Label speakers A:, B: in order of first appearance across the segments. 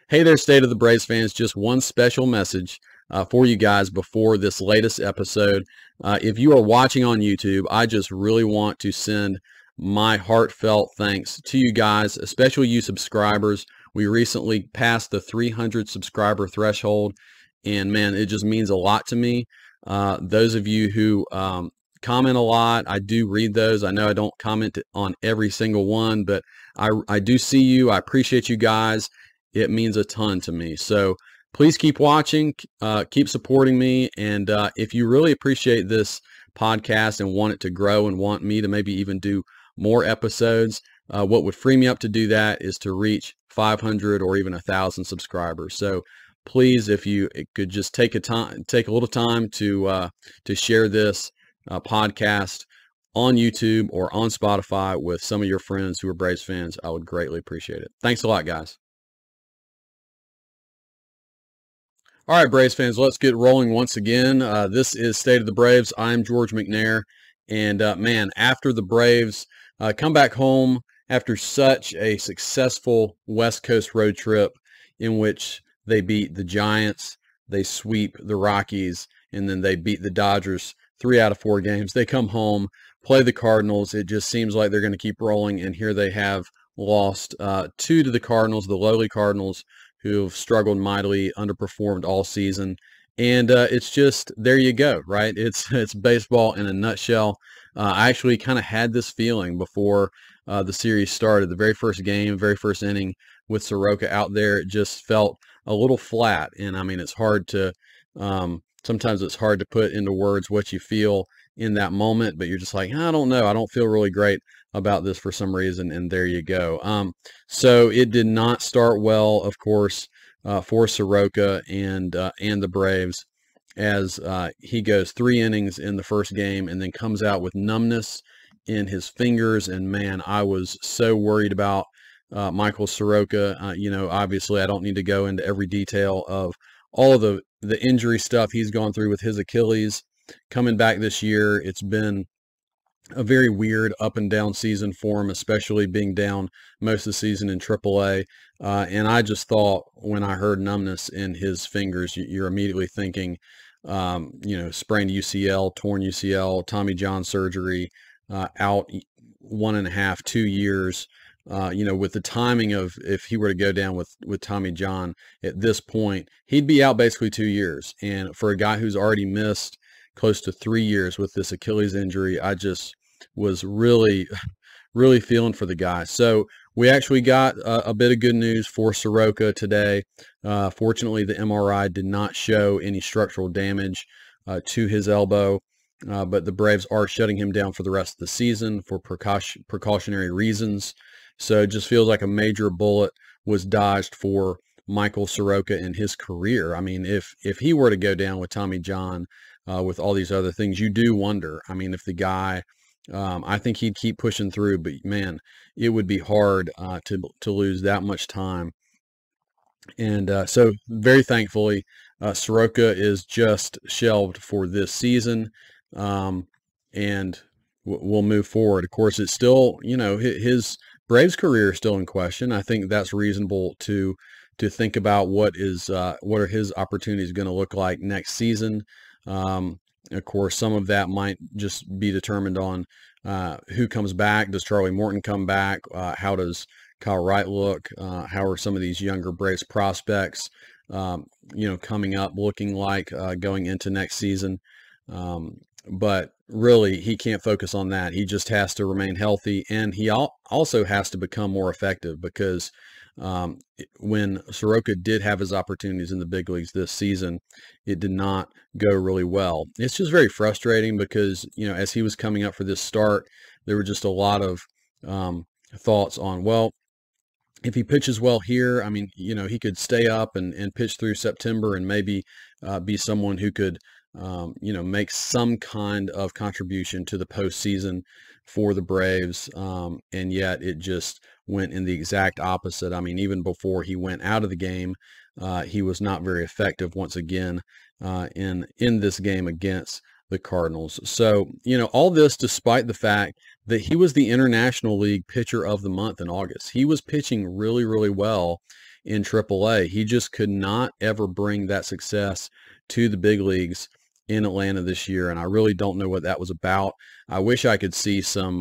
A: Hey there, State of the Braves fans. Just one special message for you guys before this latest episode. If you are watching on YouTube, I just really want to send my heartfelt thanks to you guys, especially you subscribers. We recently passed the 300 subscriber threshold, and man, it just means a lot to me. Those of you who comment a lot, I do read those. I know I don't comment on every single one, but I do see you. I appreciate you guys. It means a ton to me. So please keep watching, keep supporting me. And if you really appreciate this podcast and want it to grow and want me to maybe even do more episodes, what would free me up to do that is to reach 500 or even 1,000 subscribers. So please, if you could just take a little time to share this podcast on YouTube or on Spotify with some of your friends who are Braves fans, I would greatly appreciate it. Thanks a lot, guys. All right, Braves fans, let's get rolling once again. This is State of the Braves. I'm George McNair. And man, after the Braves come back home after such a successful West Coast road trip in which they beat the Giants, they sweep the Rockies, and then they beat the Dodgers 3 out of 4 games. They come home, play the Cardinals. It just seems like they're going to keep rolling, and here they have lost 2 to the Cardinals, the lowly Cardinals, who have struggled mightily, underperformed all season. And it's just, there you go, right? It's baseball in a nutshell. I actually kind of had this feeling before the series started. The very first game, very first inning with Soroka out there, it just felt a little flat. And I mean, it's hard to, sometimes it's hard to put into words what you feel in that moment, but you're just like, I don't know. I don't feel really great about this for some reason, and there you go. So it did not start well, of course, for Soroka and the Braves, as he goes 3 innings in the first game and then comes out with numbness in his fingers. And man, I was so worried about Michael Soroka. Obviously, I don't need to go into every detail of all of the injury stuff he's gone through with his Achilles. Coming back this year, it's been a very weird up and down season for him, especially being down most of the season in AAA. And I just thought when I heard numbness in his fingers, you're immediately thinking, sprained UCL, torn UCL, Tommy John surgery, out 1.5, 2 years. With the timing of if he were to go down with Tommy John at this point, he'd be out basically 2 years. And for a guy who's already missed close to 3 years with this Achilles injury, I just was really, really feeling for the guy. So we actually got a bit of good news for Soroka today. Fortunately, the MRI did not show any structural damage to his elbow, but the Braves are shutting him down for the rest of the season for precautionary reasons. So it just feels like a major bullet was dodged for Michael Soroka in his career. I mean, if he were to go down with Tommy John, with all these other things, you do wonder. I mean, if the guy, I think he'd keep pushing through, but man, it would be hard to lose that much time. And so very thankfully, Soroka is just shelved for this season, and we'll move forward. Of course, it's still, his Braves career is still in question. I think that's reasonable to think about what are his opportunities going to look like next season. Of course, some of that might just be determined on who comes back. Does Charlie Morton come back? How does Kyle Wright look? How are some of these younger Braves prospects, coming up, looking like going into next season? But really, he can't focus on that. He just has to remain healthy, and he also has to become more effective, because when Soroka did have his opportunities in the big leagues this season, it did not go really well. It's just very frustrating because, as he was coming up for this start, there were just a lot of thoughts on, well, if he pitches well here, I mean, he could stay up and pitch through September and maybe be someone who could, make some kind of contribution to the postseason for the Braves. And yet it just went in the exact opposite. I mean, even before he went out of the game, he was not very effective once again in this game against the Cardinals. So, all this despite the fact that he was the International League Pitcher of the Month in August. He was pitching really, really well in AAA. He just could not ever bring that success to the big leagues in Atlanta this year, and I really don't know what that was about. I wish I could see some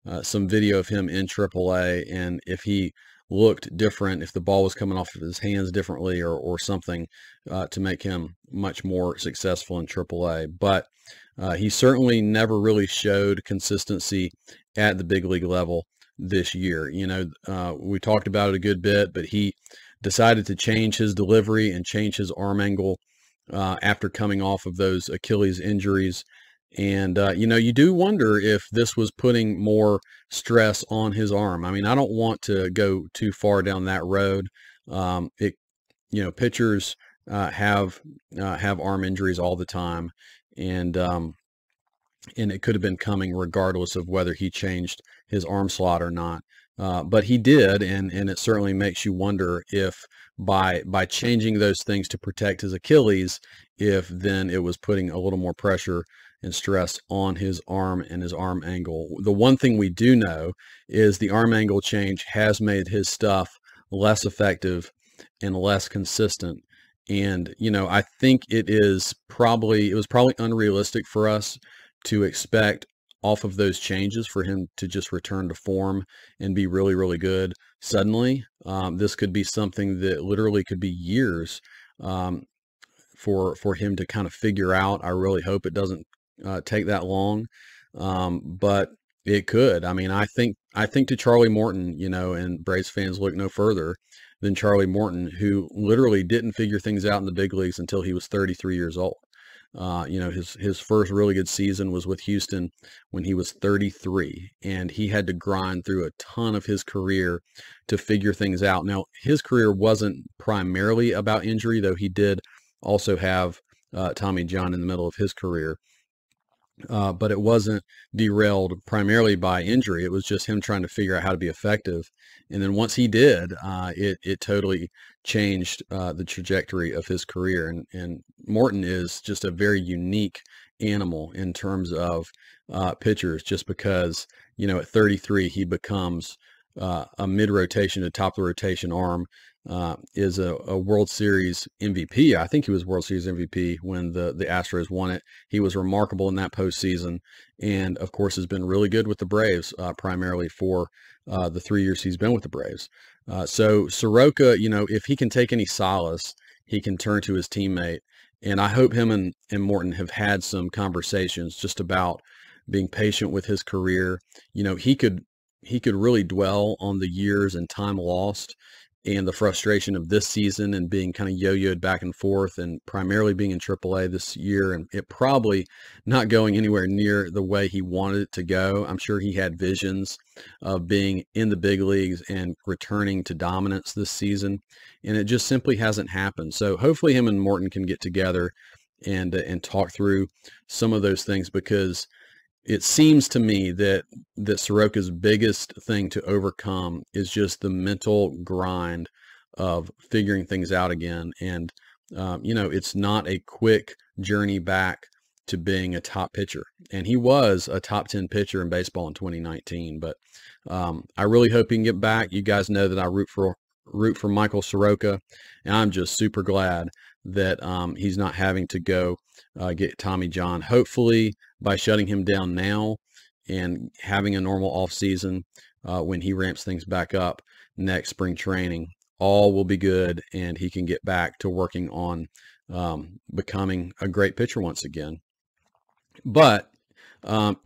A: video of him in AAA, and if he looked different, if the ball was coming off of his hands differently, or something to make him much more successful in AAA. But he certainly never really showed consistency at the big league level this year. We talked about it a good bit, but he decided to change his delivery and change his arm angle after coming off of those Achilles injuries. And, you do wonder if this was putting more stress on his arm. I mean, I don't want to go too far down that road. Pitchers have arm injuries all the time, and it could have been coming regardless of whether he changed his arm slot or not. But he did, and it certainly makes you wonder if by changing those things to protect his Achilles, if then it was putting a little more pressure and stress on his arm and his arm angle. The one thing we do know is the arm angle change has made his stuff less effective and less consistent. And, I think it was probably unrealistic for us to expect off of those changes for him to just return to form and be really, really good suddenly. This could be something that literally could be years for him to kind of figure out. I really hope it doesn't take that long, but it could. I mean, I think to Charlie Morton, and Braves fans look no further than Charlie Morton, who literally didn't figure things out in the big leagues until he was 33 years old. His first really good season was with Houston when he was 33, and he had to grind through a ton of his career to figure things out. Now, his career wasn't primarily about injury, though he did also have Tommy John in the middle of his career. But it wasn't derailed primarily by injury. It was just him trying to figure out how to be effective. And then once he did, it totally changed the trajectory of his career. And Morton is just a very unique animal in terms of pitchers, just because, at 33, he becomes a mid-rotation to top-of-the-rotation arm, is a World Series MVP. I think he was World Series MVP when the Astros won it. He was remarkable in that postseason, and of course has been really good with the Braves, primarily for the 3 years he's been with the Braves. So Soroka, if he can take any solace, he can turn to his teammate. And I hope him and Morton have had some conversations just about being patient with his career. He could really dwell on the years and time lost and the frustration of this season and being kind of yo-yoed back and forth, and primarily being in AAA this year, and it probably not going anywhere near the way he wanted it to go. I'm sure he had visions of being in the big leagues and returning to dominance this season, and it just simply hasn't happened. So hopefully him and Morton can get together and talk through some of those things, because it seems to me that Soroka's biggest thing to overcome is just the mental grind of figuring things out again. And, it's not a quick journey back to being a top pitcher. And he was a top 10 pitcher in baseball in 2019. But I really hope he can get back. You guys know that I root for Michael Soroka, and I'm just super glad that he's not having to go get Tommy John. Hopefully, by shutting him down now and having a normal off season, when he ramps things back up next spring training, all will be good, and he can get back to working on becoming a great pitcher once again. But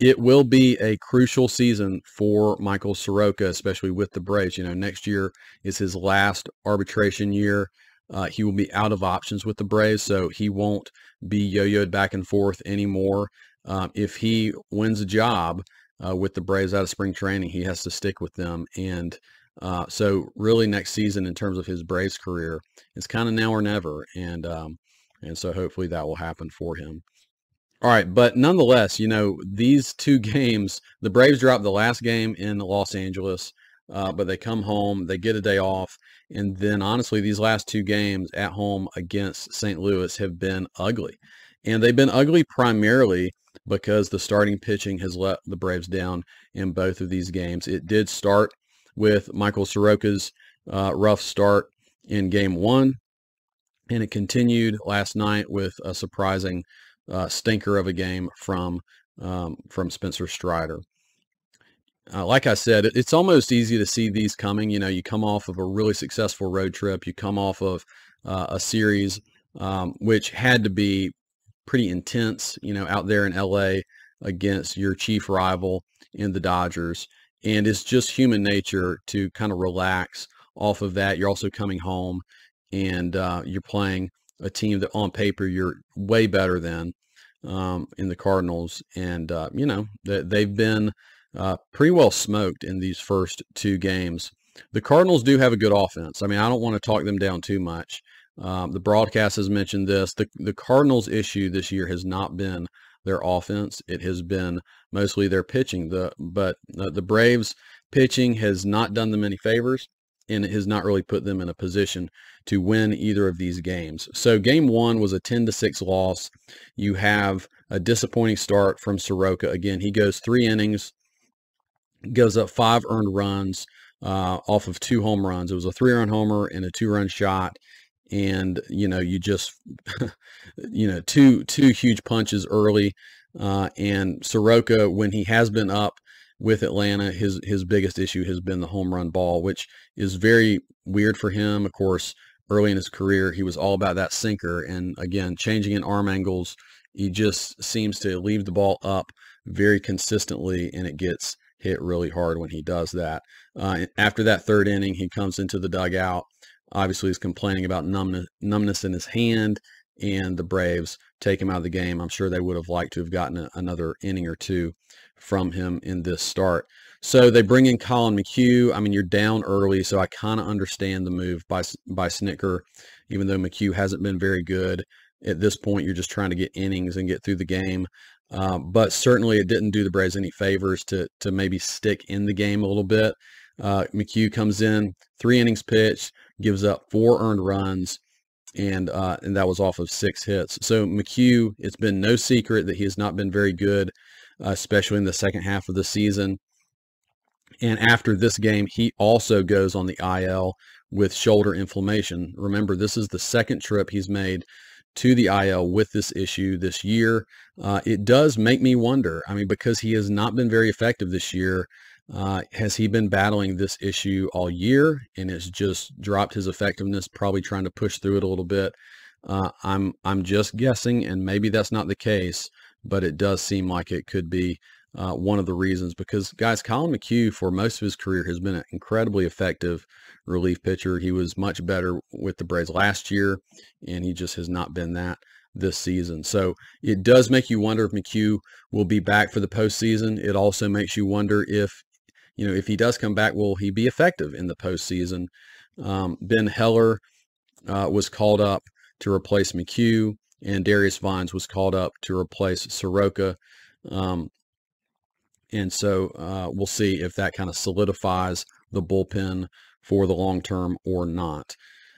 A: it will be a crucial season for Michael Soroka, especially with the Braves. Next year is his last arbitration year. He will be out of options with the Braves, so he won't be yo-yoed back and forth anymore. If he wins a job with the Braves out of spring training, he has to stick with them. And so really next season, in terms of his Braves career, it's kind of now or never. And so hopefully that will happen for him. All right, but nonetheless, these two games, the Braves dropped the last game in Los Angeles, but they come home, they get a day off, and then honestly, these last two games at home against St. Louis have been ugly. And they've been ugly primarily because the starting pitching has let the Braves down in both of these games. It did start with Michael Soroka's rough start in game one, and it continued last night with a surprising stinker of a game from Spencer Strider. Like I said, it's almost easy to see these coming. You know, you come off of a really successful road trip. You come off of a series which had to be pretty intense, you know, out there in LA against your chief rival in the Dodgers. And it's just human nature to kind of relax off of that. You're also coming home and you're playing a team that on paper you're way better than in the Cardinals. And, you know, they've been pretty well smoked in these first two games. The Cardinals do have a good offense. I mean, I don't want to talk them down too much. The broadcast has mentioned this. The Cardinals' issue this year has not been their offense. It has been mostly their pitching. But the Braves' pitching has not done them any favors, and it has not really put them in a position to win either of these games. So game one was a 10-6 loss. You have a disappointing start from Soroka. Again, he goes 3 innings, goes up 5 earned runs off of 2 home runs. It was a 3-run homer and a 2-run shot. And, you know, you just, you know, two huge punches early. And Soroka, when he has been up with Atlanta, his biggest issue has been the home run ball, which is very weird for him. Of course, early in his career, he was all about that sinker. And again, changing in arm angles, he just seems to leave the ball up very consistently, and it gets hit really hard when he does that. After that 3rd inning, he comes into the dugout. Obviously, he's complaining about numbness in his hand, and the Braves take him out of the game. I'm sure they would have liked to have gotten another inning or two from him in this start. So they bring in Colin McHugh. I mean, you're down early, so I kind of understand the move by Snitker, even though McHugh hasn't been very good. At this point, you're just trying to get innings and get through the game. But certainly it didn't do the Braves any favors to maybe stick in the game a little bit. McHugh comes in, 3 innings pitched, gives up 4 earned runs, and that was off of 6 hits. So McHugh, it's been no secret that he has not been very good, especially in the second half of the season. And after this game, he also goes on the IL with shoulder inflammation. Remember, this is the 2nd trip he's made to the IL with this issue this year. It does make me wonder, I mean, because he has not been very effective this year. Has he been battling this issue all year and it's just dropped his effectiveness, probably trying to push through it a little bit? I'm just guessing, and maybe that's not the case, but it does seem like it could be one of the reasons, because, guys, Colin McHugh for most of his career has been an incredibly effective relief pitcher. He was much better with the Braves last year, and he just has not been that this season. So it does make you wonder if McHugh will be back for the postseason. It also makes you wonder if, you know, if he does come back, will he be effective in the postseason? Ben Heller was called up to replace McHugh, and Darius Vines was called up to replace Soroka. And so we'll see if that kind of solidifies the bullpen for the long term or not.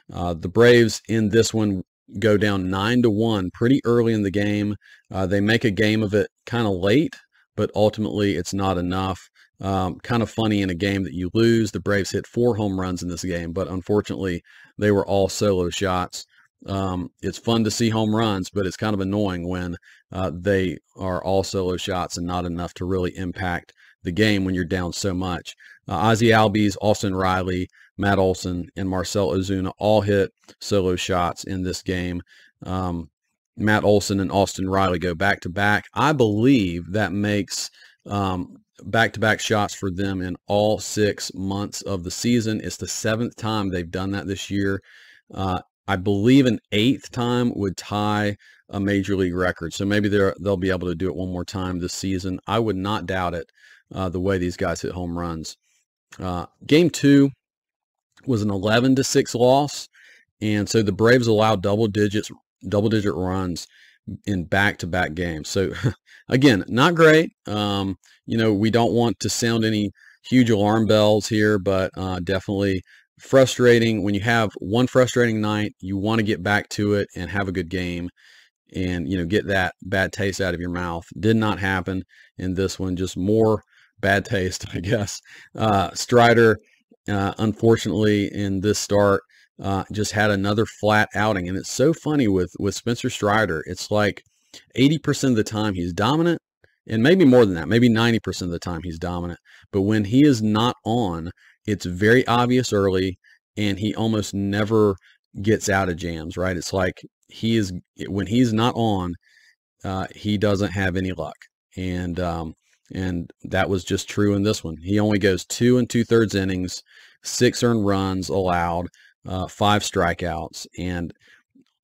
A: The Braves in this one go down 9-1 pretty early in the game. They make a game of it kind of late, but ultimately it's not enough. Kind of funny, in a game that you lose, the Braves hit 4 home runs in this game, but unfortunately they were all solo shots. It's fun to see home runs, but it's kind of annoying when they are all solo shots and not enough to really impact the game when you're down so much. Ozzie Albies, Austin Riley, Matt Olson, and Marcell Ozuna all hit solo shots in this game. Matt Olson and Austin Riley go back-to-back. I believe that makes back-to-back shots for them in all 6 months of the season. It's the 7th time they've done that this year. I believe an 8th time would tie a major league record. So maybe they'll be able to do it one more time this season. I would not doubt it, the way these guys hit home runs. Game 2 was an 11-6 loss. And so the Braves allowed double-digit runs in back-to-back games. So again, not great. You know, we don't want to sound any huge alarm bells here, but definitely frustrating. When you have one frustrating night, you want to get back to it and have a good game and, you know, get that bad taste out of your mouth. Did not happen in this one, just more bad taste, I guess. Strider, unfortunately, in this start, just had another flat outing. And it's so funny with Spencer Strider. It's like 80% of the time he's dominant, and maybe more than that, maybe 90% of the time he's dominant. But when he is not on, it's very obvious early, and he almost never gets out of jams, right? It's like when he's not on, he doesn't have any luck. And that was just true in this one. He only goes 2 2/3 innings, 6 earned runs allowed, 5 strikeouts. And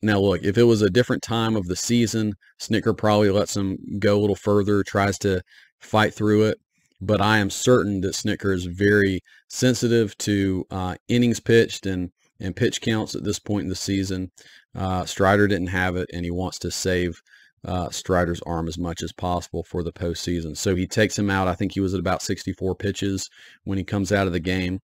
A: now look, if it was a different time of the season, Snitker probably lets him go a little further, tries to fight through it. But I am certain that Snitker is very sensitive to innings pitched and pitch counts at this point in the season. Strider didn't have it, and he wants to save Strider's arm as much as possible for the postseason. So he takes him out. I think he was at about 64 pitches when he comes out of the game.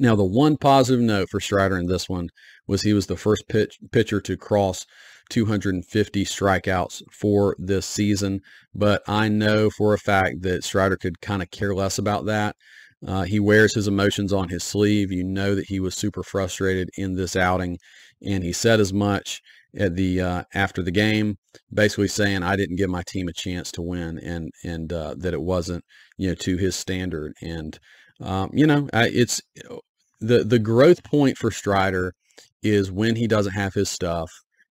A: Now, the one positive note for Strider in this one was he was the first pitcher to cross 250 strikeouts for this season. But I know for a fact that Strider could kind of care less about that. He wears his emotions on his sleeve. You know that he was super frustrated in this outing, and he said as much at the after the game, basically saying, I didn't give my team a chance to win, and that it wasn't, to his standard. And it's the growth point for Strider is when he doesn't have his stuff,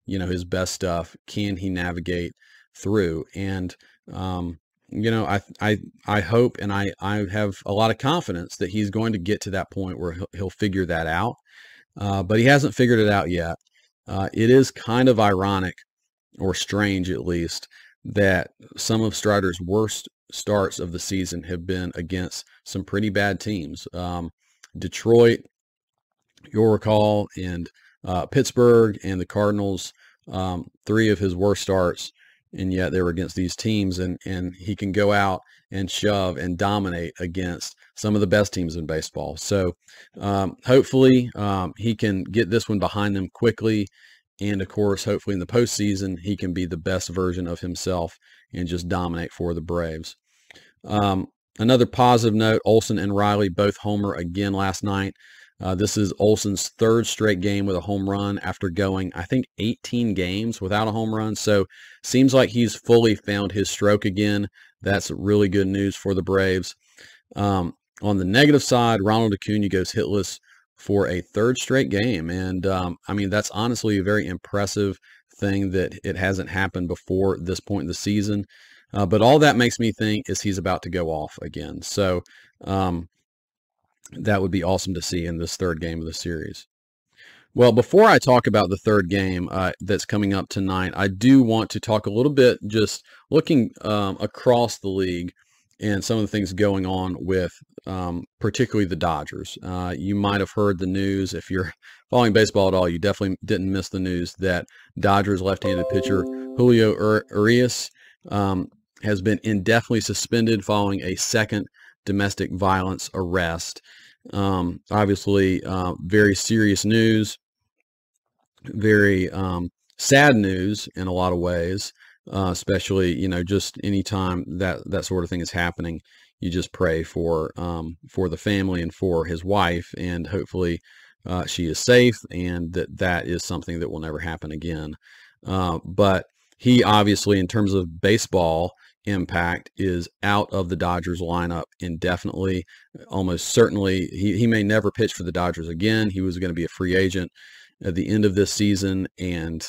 A: his best stuff, can he navigate through? And I hope, and I have a lot of confidence that he's going to get to that point where he'll figure that out. But he hasn't figured it out yet. It is kind of ironic, or strange at least, that some of Strider's worst starts of the season have been against some pretty bad teams. Detroit, you'll recall, and Pittsburgh and the Cardinals, 3 of his worst starts, and yet they were against these teams, and he can go out and shove and dominate against some of the best teams in baseball. So hopefully he can get this one behind them quickly. And of course, hopefully in the postseason, he can be the best version of himself and just dominate for the Braves. Another positive note, Olson and Riley both homer again last night. This is Olson's 3rd straight game with a home run after going, I think, 18 games without a home run. So seems like he's fully found his stroke again. That's really good news for the Braves. On the negative side, Ronald Acuna goes hitless for a 3rd straight game. And that's honestly a very impressive thing that it hasn't happened before this point in the season. But all that makes me think is he's about to go off again. So that would be awesome to see in this 3rd game of the series. Well, before I talk about the 3rd game that's coming up tonight, I do want to talk a little bit just looking across the league and some of the things going on with particularly the Dodgers. You might have heard the news. If you're following baseball at all, you definitely didn't miss the news that Dodgers left-handed pitcher Julio Urias has been indefinitely suspended following a 2nd domestic violence arrest. Obviously, very serious news, very sad news in a lot of ways, especially, just anytime that sort of thing is happening, you just pray for the family and for his wife, and hopefully she is safe, and that is something that will never happen again. But he obviously, in terms of baseball impact, is out of the Dodgers lineup indefinitely. Almost certainly he may never pitch for the Dodgers again. He was going to be a free agent at the end of this season, and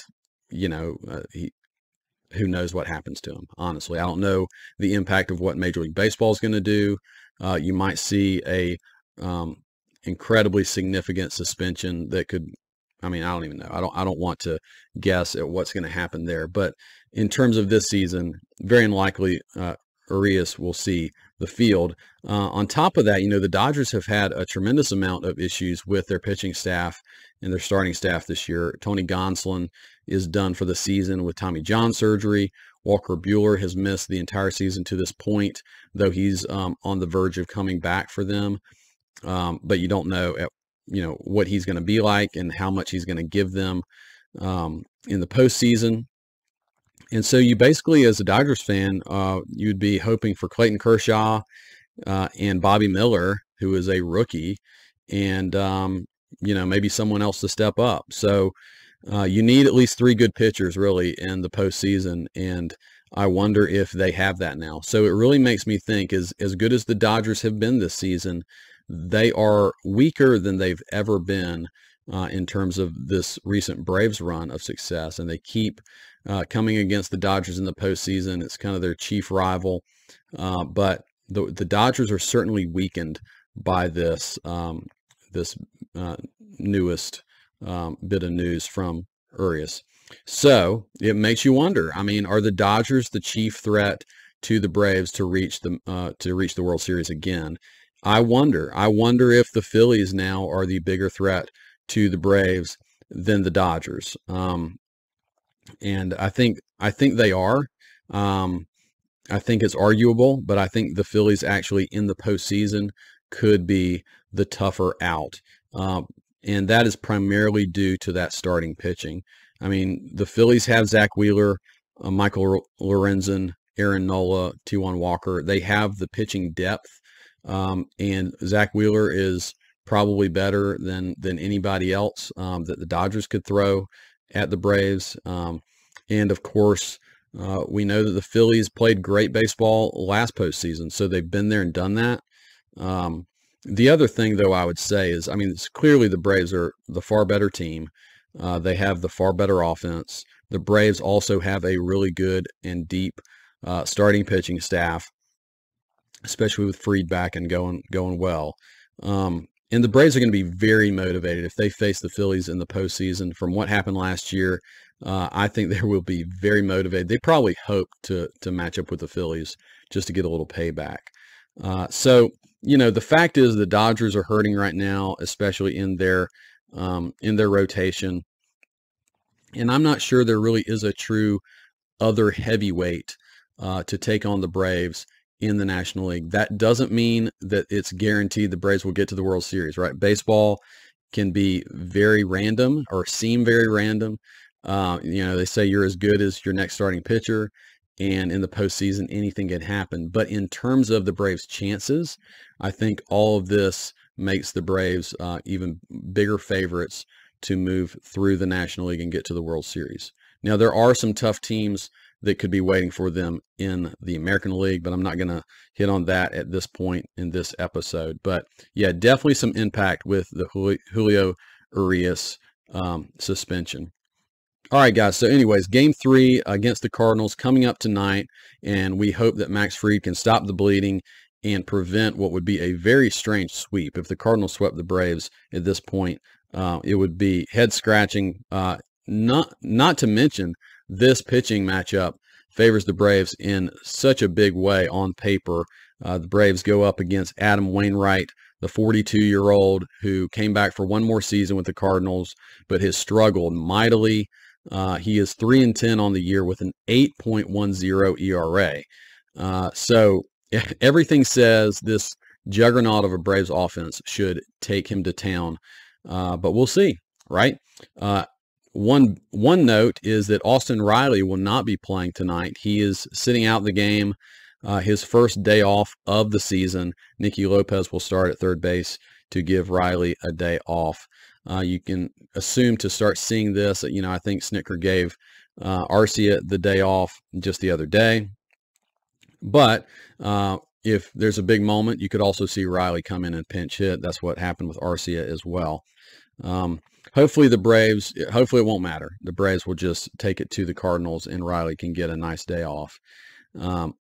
A: who knows what happens to him. Honestly, I don't know the impact of what Major League Baseball is going to do. You might see a incredibly significant suspension that could, I don't even know. I don't want to guess at what's going to happen there. But in terms of this season, very unlikely Urias will see the field. On top of that, the Dodgers have had a tremendous amount of issues with their pitching staff and their starting staff this year. Tony Gonsolin is done for the season with Tommy John surgery. Walker Buehler has missed the entire season to this point, though he's on the verge of coming back for them. But you don't know what he's going to be like and how much he's going to give them in the postseason. And so you basically, as a Dodgers fan, you'd be hoping for Clayton Kershaw and Bobby Miller, who is a rookie, and maybe someone else to step up. So you need at least 3 good pitchers really in the postseason, and I wonder if they have that now. So it really makes me think, as good as the Dodgers have been this season, they are weaker than they've ever been in terms of this recent Braves run of success, and they keep coming against the Dodgers in the postseason. It's kind of their chief rival, but the Dodgers are certainly weakened by this newest bit of news from Urias. So it makes you wonder. I mean, are the Dodgers the chief threat to the Braves to reach the World Series again? I wonder. I wonder if the Phillies now are the bigger threat to the Braves than the Dodgers. And I think they are. I think it's arguable, but I think the Phillies actually in the postseason could be the tougher out. And that is primarily due to that starting pitching. I mean, the Phillies have Zach Wheeler, Michael Lorenzen, Aaron Nola, Taijuan Walker. They have the pitching depth, and Zach Wheeler is probably better than anybody else that the Dodgers could throw at the Braves. And of course, we know that the Phillies played great baseball last postseason, so they've been there and done that. The other thing, though, I would say is, I mean, it's clearly the Braves are the far better team. They have the far better offense. The Braves also have a really good and deep starting pitching staff, especially with Fried back and going well. And the Braves are going to be very motivated if they face the Phillies in the postseason. From what happened last year, I think they will be very motivated. They probably hope to match up with the Phillies just to get a little payback. So, the fact is the Dodgers are hurting right now, especially in their rotation. And I'm not sure there really is a true other heavyweight to take on the Braves in the National League. That doesn't mean that it's guaranteed the Braves will get to the World Series, right? Baseball can be very random or seem very random. They say you're as good as your next starting pitcher, and in the postseason, anything can happen. But in terms of the Braves' chances, I think all of this makes the Braves even bigger favorites to move through the National League and get to the World Series. Now, there are some tough teams that could be waiting for them in the American League, but I'm not going to hit on that at this point in this episode. But yeah, definitely some impact with the Julio Urias suspension. All right, guys. So anyways, Game 3 against the Cardinals coming up tonight, and we hope that Max Fried can stop the bleeding and prevent what would be a very strange sweep. If the Cardinals swept the Braves at this point, it would be head-scratching. Not to mention, this pitching matchup favors the Braves in such a big way on paper. The Braves go up against Adam Wainwright, the 42-year-old who came back for one more season with the Cardinals, but has struggled mightily. He is 3-10 on the year with an 8.10 ERA. So everything says this juggernaut of a Braves offense should take him to town, but we'll see, right? One note is that Austin Riley will not be playing tonight. He is sitting out the game, his first day off of the season. Nicky Lopez will start at third base to give Riley a day off. You can assume to start seeing this, I think Snitker gave Arcia the day off just the other day. But if there's a big moment, you could also see Riley come in and pinch hit. That's what happened with Arcia as well. Hopefully it won't matter. The Braves will just take it to the Cardinals and Riley can get a nice day off.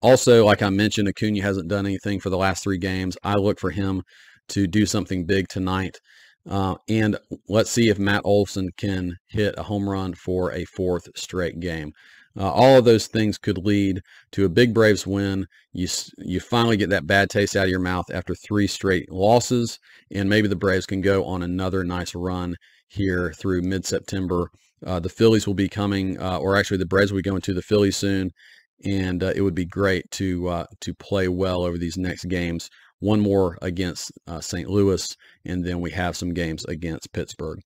A: Also, like I mentioned, Acuna hasn't done anything for the last 3 games. I look for him to do something big tonight. And let's see if Matt Olson can hit a home run for a 4th straight game. All of those things could lead to a big Braves win. You finally get that bad taste out of your mouth after 3 straight losses, and maybe the Braves can go on another nice run here through mid-September. The Phillies will be coming, or actually the Braves will be going to the Phillies soon, and it would be great to play well over these next games. One more against St. Louis, and then we have some games against Pittsburgh.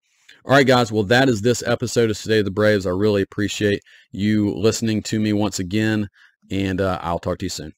A: All right, guys. Well, that is this episode of State of the Braves. I really appreciate you listening to me once again, and I'll talk to you soon.